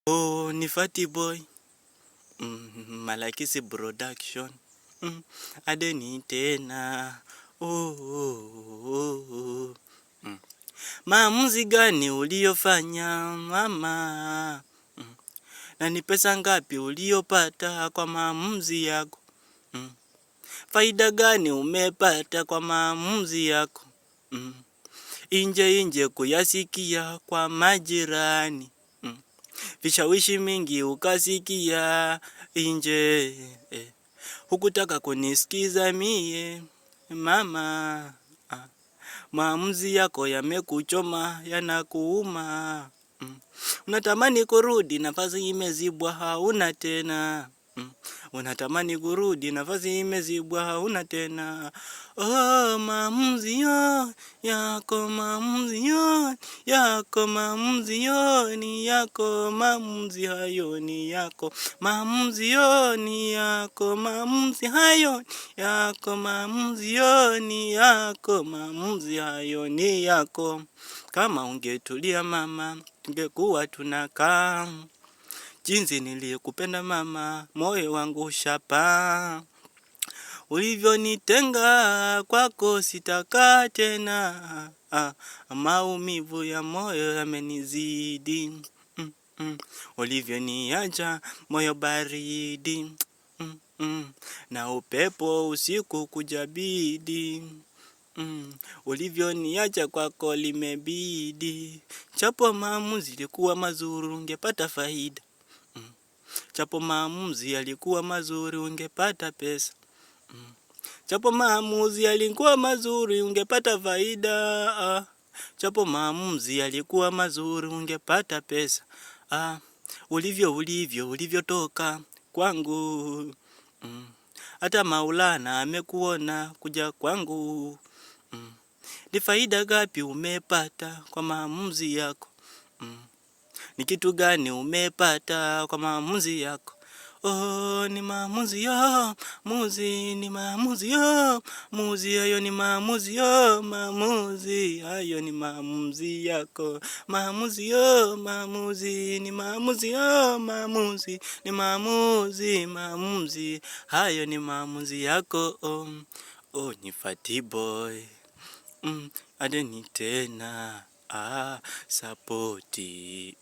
Oh, ni Fatty Boy. Malakisi Production. Adeni tena. Maamuzi gani uliyofanya mama? Na ni pesa ngapi uliyopata kwa maamuzi yako? Faida gani umepata kwa maamuzi yako? Inje kuyasikia kwa majirani. Vishawishi mingi ukasikia inje. Hukutaka kunisikiza mie mama. Maamuzi yako yamekuchoma, yanakuuma. Unatamani kurudi, nafasi imezibwa hauna tena. Unatamani kurudi, nafasi imezibwa hauna tena. Oh, maamuzi yako, maamuzi yako, maamuzi ni yako, maamuzi hayo ni yako. Maamuzi ni yako, maamuzi hayo yako, maamuzi ni yako, maamuzi hayo ni yako. Kama ungetulia mama, tungekuwa tunakaa. Jinsi nilikupenda mama, moyo wangu ushapa. Ulivyonitenga kwako sitakaa tena. Maumivu ya moyo yamenizidi. Ulivyoniacha moyo baridi. Na upepo usiku kujabidi. Ulivyoniacha kwako limebidi. Japo maamuzi yalikuwa mazuri ungepata faida. Japo maamuzi yalikuwa mazuri ungepata pesa. Japo maamuzi yalikuwa mazuri ungepata faida. Japo maamuzi yalikuwa mazuri ungepata pesa. Ulivyo toka kwangu. Hata Maulana amekuona kuja kwangu. Ni faida gapi umepata kwa maamuzi yako? Ni kitu gani umepata kwa maamuzi yako? Oh, ni maamuzi ya, muzi ni maamuzi ya, muzi hayo ni maamuzi ya, maamuzi hayo ni maamuzi yako. Maamuzi ya, maamuzi ni maamuzi ya, maamuzi ni maamuzi hayo ni maamuzi yako. Oh, ni Fatty Boy. Adeni tena, sapoti.